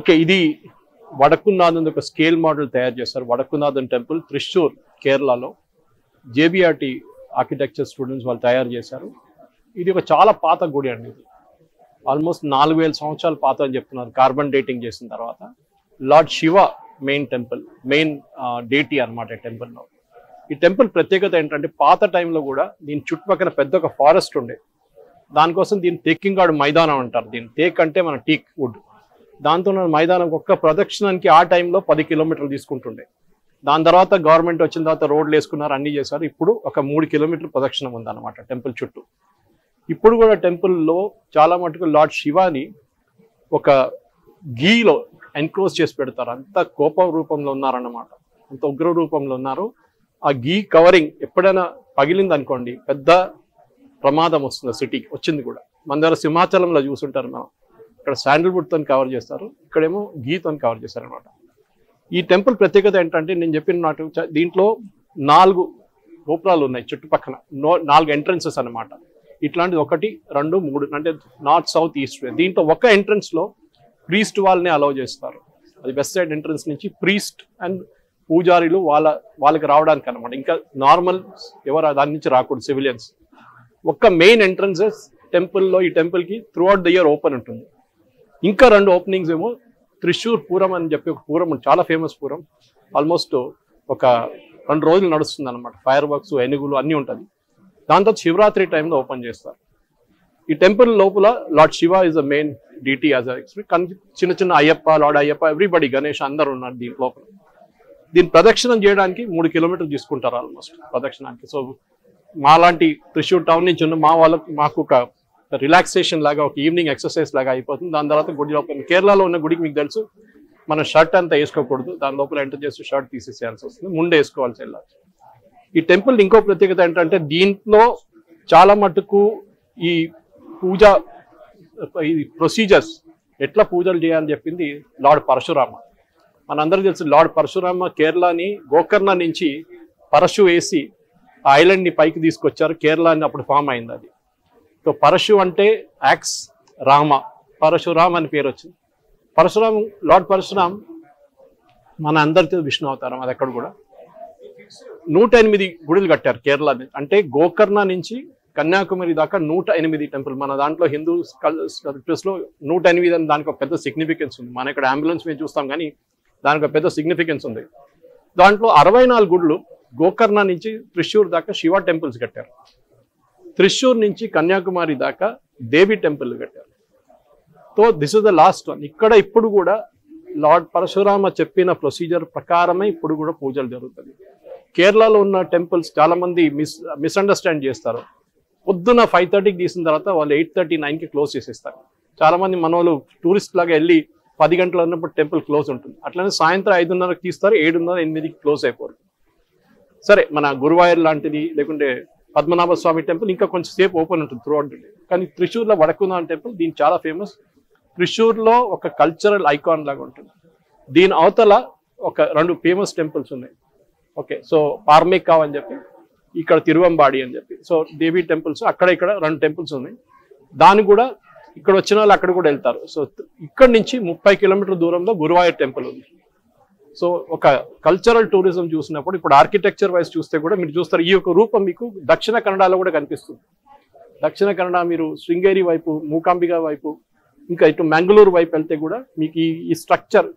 Okay, ఇది వడక్కునాథన్ ఒక scale model తయారు చేశారు. వడక్కునాథన్ టెంపుల్ త్రిశూర్ కేరళలో జేబీఆర్టీ ఆర్కిటెక్చర్ స్టూడెంట్స్ వాళ్ళు తయారు చేశారు. ఇది ఒక చాలా పాత గుడి అండి. ఇది ఆల్మోస్ట్ 4000 సంవత్సరాల పాత అని చెప్తున్నారు కార్బన్ డేటింగ్ చేసిన తర్వాత. Lord Shiva main temple, main deity అనమాట టెంపుల్లో. ఈ టెంపుల్ ప్రత్యేకత ఏంటంటే పాత టైంలో కూడా దీని చుట్టుపక్కల పెద్ద ఒక ఫారెస్ట్ ఉండే. దానికోసం దీన్ని తెక్కింగాడు మైదానం అంటారు. దీన్ని టేక్ అంటే మన టీక్ వుడ్. దాంతో మైదానం ఒక్క ప్రదక్షిణానికి ఆ టైంలో 10 కిలోమీటర్లు తీసుకుంటుండే. దాని తర్వాత గవర్నమెంట్ వచ్చిన తర్వాత రోడ్లు వేసుకున్నారు, అన్నీ చేశారు. ఇప్పుడు ఒక 3 కిలోమీటర్ల ప్రదక్షిణం ఉందన్నమాట టెంపుల్ చుట్టూ. ఇప్పుడు కూడా టెంపుల్లో చాలా మటుకు లార్డ్ శివాని ఒక గీలో ఎన్క్లోజ్ చేసి పెడతారు. అంత కోప రూపంలో ఉన్నారన్నమాట, అంత ఉగ్ర రూపంలో ఉన్నారు. ఆ గీ కవరింగ్ ఎప్పుడైనా పగిలింది అనుకోండి పెద్ద ప్రమాదం వస్తుంది. సిటీకి వచ్చింది కూడా. మన దగ్గర సింహాచలంలో చూసుంటారు మనం, ఇక్కడ శాండిల్వుడ్తో కవర్ చేస్తారు, ఇక్కడేమో గీతో కవర్ చేస్తారు అనమాట. ఈ టెంపుల్ ప్రత్యేకత ఏంటంటే నేను చెప్పినట్టు దీంట్లో 4 గోపురాలు ఉన్నాయి చుట్టుపక్కల, 4 ఎంట్రన్సెస్ అనమాట. ఇట్లాంటిది 1, 2, 3 అంటే నార్త్, సౌత్, ఈస్ట్. దీంట్లో ఒక ఎంట్రన్స్ లో ప్రీస్ట్ వాళ్ళని అలౌ చేస్తారు. అది వెస్ట్ సైడ్ ఎంట్రన్స్ నుంచి ప్రీస్ట్ అండ్ పూజారీలు వాళ్ళకి రావడానికి అనమాట. ఇంకా నార్మల్ ఎవరు దాని నుంచి రాకూడదు, సివిలియన్స్. ఒక్క మెయిన్ ఎంట్రన్సెస్ టెంపుల్లో, ఈ టెంపుల్కి through out the year open ఉంటుంది. ఇంకా 2 ఓపెనింగ్స్ ఏమో త్రిశూర్ పూరం అని చెప్పి ఒక పూరం, చాలా ఫేమస్ పూరం. ఆల్మోస్ట్ ఒక 2 రోజులు నడుస్తుంది అనమాట. ఫైర్ వర్క్స్, ఎనుగులు అన్నీ ఉంటుంది. దాంతో శివరాత్రి టైంలో ఓపెన్ చేస్తారు. ఈ టెంపుల్ లోపల lord Shiva is the main deity as కానీ చిన్న చిన్న అయ్యప్ప, లార్డ్ అయ్యప్ప, ఎవ్రీబడి, గణేష్ అందరు ఉన్నారు దీని లోపల. దీని ప్రదక్షిణం చేయడానికి 3 కిలోమీటర్లు తీసుకుంటారు ఆల్మోస్ట్ ప్రదక్షిణానికి. సో మాలాంటి త్రిశూర్ టౌన్ నుంచి ఉన్న మాకు ఒక రిలాక్సేషన్ లాగా, ఒక ఈవినింగ్ ఎక్సర్సైజ్ లాగా అయిపోతుంది. దాని తర్వాత గుడి లోపల, కేరళలో ఉన్న గుడికి మీకు తెలుసు మన షర్ట్ అంతా వేసుకోకూడదు, దాని లోపల ఎంటర్ చేసి షర్ట్ తీసేసేయాల్సి వస్తుంది, ముందే వేసుకోవాల్సి వెళ్ళాలి. ఈ టెంపుల్ ఇంకో ప్రత్యేకత ఏంటంటే దీంట్లో చాలా మటుకు ఈ పూజ, ఈ ప్రొసీజర్స్ ఎట్లా పూజలు చేయాలని చెప్పింది లార్డ్ పరశురామ. మనందరికీ తెలుసు లార్డ్ పరశురామ కేరళని గోకర్ణ నుంచి పరశు వేసి ఆ ఐలాండ్ని పైకి తీసుకొచ్చారు. కేరళని అప్పుడు ఫామ్ అయింది అది. సో పరశు అంటే యాక్స్, రామ, పరశురామ్ అని పేరు వచ్చింది. పరశురామ్, లార్డ్ పరశురామ్ మన అందరితో విష్ణు అవతారం. అది అక్కడ కూడా 108 గుడులు కట్టారు కేరళ. అంటే గోకర్ణ నుంచి కన్యాకుమారి దాకా 108 టెంపుల్. మన దాంట్లో హిందూ స్క్రిప్చర్స్ లో 108 అని దానికి ఒక పెద్ద సిగ్నిఫికెన్స్ ఉంది. మన ఇక్కడ అంబులెన్స్ మీద చూస్తాం కానీ దానికి ఒక పెద్ద సిగ్నిఫికెన్స్ ఉంది. దాంట్లో 64 గుడులు గోకర్ణ నుంచి త్రిశూర్ దాకా శివ టెంపుల్స్ కట్టారు. త్రిశూర్ నుంచి కన్యాకుమారి దాకా దేవి టెంపుల్ కట్టారు. So this is the last one. ఇక్కడ ఇప్పుడు కూడా లార్డ్ పరశురామ చెప్పిన ప్రొసీజర్ ప్రకారమే ఇప్పుడు కూడా పూజలు జరుగుతుంది. కేరళలో ఉన్న టెంపుల్స్ చాలా మంది మిస్అండర్స్టాండ్ చేస్తారు. పొద్దున 5:30కి తీసిన తర్వాత వాళ్ళు 8:30, 9కి క్లోజ్ చేసేస్తారు. చాలా మంది మన వాళ్ళు టూరిస్ట్ లాగా వెళ్ళి 10 గంటలు ఉన్నప్పుడు టెంపుల్ క్లోజ్ ఉంటుంది. అట్లనే సాయంత్రం 5:30కి తీస్తారు, 7:30, 8కి క్లోజ్ అయిపోరు. సరే, మన గురువాయూర్ లాంటిది లేకుంటే పద్మనాభ స్వామి టెంపుల్ ఇంకా కొంచెం సేపు ఓపెన్ ఉంటుంది త్రూ అవుట్ డే. కానీ త్రిశూర్లో వడక్కునాథన్ టెంపుల్ దీనికి చాలా ఫేమస్. త్రిశూర్లో ఒక కల్చరల్ ఐకాన్ లాగా ఉంటుంది. దీని అవతల ఒక 2 ఫేమస్ టెంపుల్స్ ఉన్నాయి. ఓకే, సో పార్మేకావ్ అని చెప్పి, ఇక్కడ తిరువంబాడి అని చెప్పి. సో దేవి టెంపుల్స్ అక్కడ ఇక్కడ 2 టెంపుల్స్ ఉన్నాయి. దాన్ని కూడా ఇక్కడ వచ్చిన వాళ్ళు అక్కడ కూడా వెళ్తారు. సో ఇక్కడ నుంచి 30 కిలోమీటర్ల దూరంలో గురువాయూర్ టెంపుల్ ఉంది. సో ఒక కల్చరల్ టూరిజం చూసినప్పుడు ఇప్పుడు ఆర్కిటెక్చర్ వైజ్ చూస్తే కూడా మీరు చూస్తారు ఈ యొక్క రూపం మీకు దక్షిణ కన్నడలో కూడా కనిపిస్తుంది. దక్షిణ కన్నడ మీరు శృంగేరి వైపు, మూకాంబిక వైపు, ఇంకా ఇటు మంగళూరు వైపు వెళ్తే కూడా మీకు ఈ స్ట్రక్చర్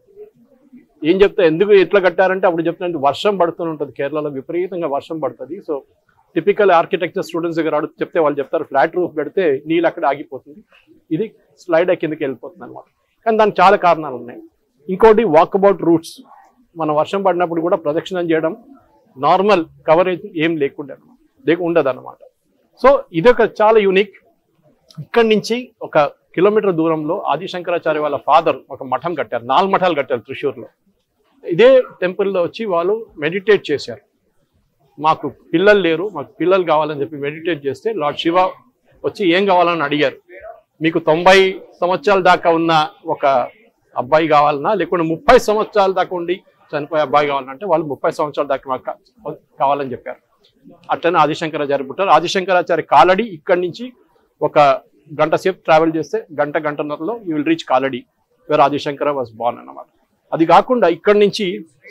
ఏం చెప్తా, ఎందుకు ఎట్లా కట్టారంటే అప్పుడు చెప్తున్నట్టు వర్షం పడుతూనే ఉంటుంది. కేరళలో విపరీతంగా వర్షం పడుతుంది. సో టిపికల్ ఆర్కిటెక్చర్ స్టూడెంట్స్ దగ్గర అడుగు చెప్తే వాళ్ళు చెప్తారు ఫ్లాట్ రూఫ్ పెడితే నీళ్ళు అక్కడ ఆగిపోతుంది, ఇది స్లైడ్ కిందకి వెళ్ళిపోతుంది అనమాట. కానీ దానికి చాలా కారణాలు ఉన్నాయి. ఇంకోటి వాకబౌట్ రూట్స్. మనం వర్షం పడినప్పుడు కూడా ప్రదక్షిణం చేయడం నార్మల్ కవరేజ్ ఏం ఉండదు అనమాట. సో ఇదొక చాలా యూనిక్. ఇక్కడి నుంచి ఒక కిలోమీటర్ దూరంలో ఆదిశంకరాచార్య వాళ్ళ ఫాదర్ ఒక మఠం కట్టారు. 4 మఠాలు కట్టారు త్రిశూర్లో. ఇదే టెంపుల్లో వచ్చి వాళ్ళు మెడిటేట్ చేశారు. మాకు పిల్లలు లేరు, మాకు పిల్లలు కావాలని చెప్పి మెడిటేట్ చేస్తే లార్డ్ శివ వచ్చి ఏం కావాలని అడిగారు. మీకు 90 సంవత్సరాల దాకా ఉన్న ఒక అబ్బాయి కావాలన్నా, లేకుంటే 30 సంవత్సరాల దాకా ఉండి చనిపోయే అబ్బాయి కావాలంటే వాళ్ళు 30 సంవత్సరాల దాకా మాకు కావాలని చెప్పారు. అట్లనే ఆదిశంకరాచార్య పుట్టారు. ఆదిశంకరాచార్య కాలడి ఇక్కడి నుంచి ఒక గంట సేపు ట్రావెల్ చేస్తే గంటన్నరలో you will reach Kalady. Where Adi Shankara was born అన్నమాట. అది కాకుండా ఇక్కడ నుంచి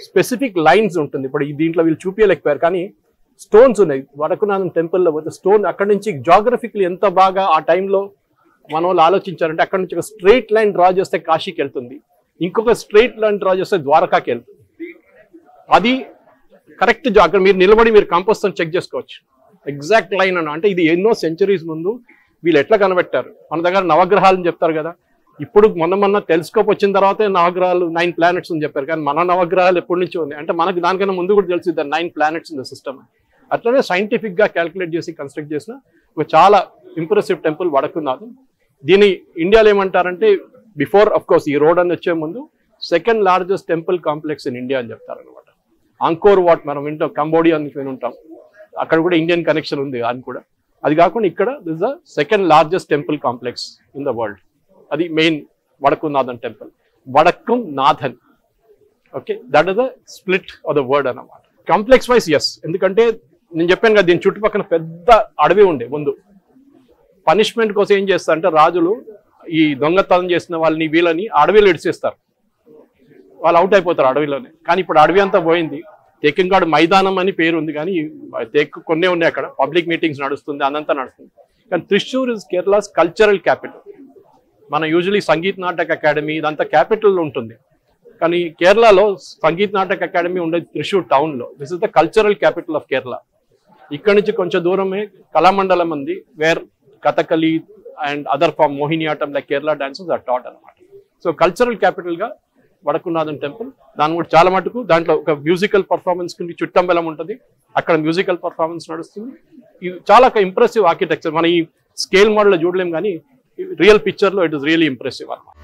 స్పెసిఫిక్ లైన్స్ ఉంటుంది. ఇప్పుడు దీంట్లో వీళ్ళు చూపించలేకపోయారు, కానీ స్టోన్స్ ఉన్నాయి. వడకునాథన్ టెంపుల్లో పోతే స్టోన్ అక్కడ నుంచి జాగ్రఫికల్ ఎంత బాగా ఆ టైంలో మన వాళ్ళు ఆలోచించారంటే, అక్కడ నుంచి ఒక స్ట్రైట్ లైన్ డ్రా చేస్తే కాశీకి వెళ్తుంది, ఇంకొక స్ట్రైట్ లైన్ డ్రా చేస్తే ద్వారకాకి వెళ్తుంది. అది కరెక్ట్ అక్కడ మీరు నిలబడి మీరు కంపోస్తో చెక్ చేసుకోవచ్చు ఎగ్జాక్ట్ లైన్ అన్న. అంటే ఇది ఎన్నో సెంచరీస్ ముందు వీళ్ళు ఎట్లా కనిపెట్టారు. మన దగ్గర నవగ్రహాలు చెప్తారు కదా, ఇప్పుడు మొన్న టెలిస్కోప్ వచ్చిన తర్వాతే నవగ్రహాలు 9 planets అని చెప్పారు, కానీ మన నవగ్రహాలు ఎప్పటి నుంచో ఉన్నాయి. అంటే మనకి దానికన్నా ముందు కూడా తెలిసి 9 planets ఇన్ ద సిస్టమ్. అట్లనే సైంటిఫిక్ గా క్యాల్కులేట్ చేసి కన్స్ట్రక్ట్ చేసిన ఒక చాలా ఇంప్రెసివ్ టెంపుల్ వడకునాథన్. దీని ఇండియాలో ఏమంటారంటే, బిఫోర్ అఫ్ కోర్స్ ఈ రోడ్ అని వచ్చే ముందు second largest temple complex in India అని చెప్తారు అనమాట. అంకోర్ వాట్ మనం వింటాం, కంబోడియా అని వింటాం, అక్కడ కూడా ఇండియన్ కనెక్షన్ ఉంది అని కూడా. అది కాకుండా ఇక్కడ this the second largest temple complex in the world. అది main Vadakkunnathan temple. Vadakkunnathan, okay, that is the split of the word అన్నమాట. కాంప్లెక్స్ వైజ్ ఎస్, ఎందుకంటే నేను చెప్పాను కదా దీని చుట్టుపక్కల పెద్ద అడవి ఉండే ముందు. పనిష్మెంట్ కోసం ఏం చేస్తారంటే రాజులు ఈ దొంగతనం చేసిన వాళ్ళని వీళ్ళని అడవిలో ఇడిచేస్తారు, వాళ్ళు అవుట్ అయిపోతారు అడవిలోనే. కానీ ఇప్పుడు అడవి అంతా పోయింది, తెక్కింగాడు మైదానం అని పేరు ఉంది, కానీ కొన్నే ఉన్నాయి అక్కడ, పబ్లిక్ మీటింగ్స్ నడుస్తుంది, అదంతా నడుస్తుంది. కానీ Thrissur is Kerala's cultural capital. మన యూజువలీ సంగీత్ నాటక్ అకాడమీ ఇదంతా క్యాపిటల్ ఉంటుంది, కానీ కేరళలో సంగీత్ నాటక్ అకాడమీ ఉండేది త్రిశూర్ టౌన్లో. This is the cultural capital of Kerala. ఇక్కడ నుంచి కొంచెం దూరమే కళామండలం ఉంది, where Kathakali and other form Mohiniyattam like Kerala dances are taught అనమాట. సో కల్చరల్ క్యాపిటల్గా వడకునాథన్ టెంపుల్. దాని కూడా చాలా మటుకు దాంట్లో ఒక మ్యూజికల్ పర్ఫార్మెన్స్ కి చుట్టంబెలం ఉంటుంది, అక్కడ మ్యూజికల్ పర్ఫార్మెన్స్ నడుస్తుంది. ఇది చాలా ఇంప్రెసివ్ ఆర్కిటెక్చర్. మన ఈ స్కేల్ మోడల్ లో చూడలేం, కానీ రియల్ పిక్చర్ లో ఇట్ ఇస్ రియల్లీ ఇంప్రెసివ్ అన్నమాట.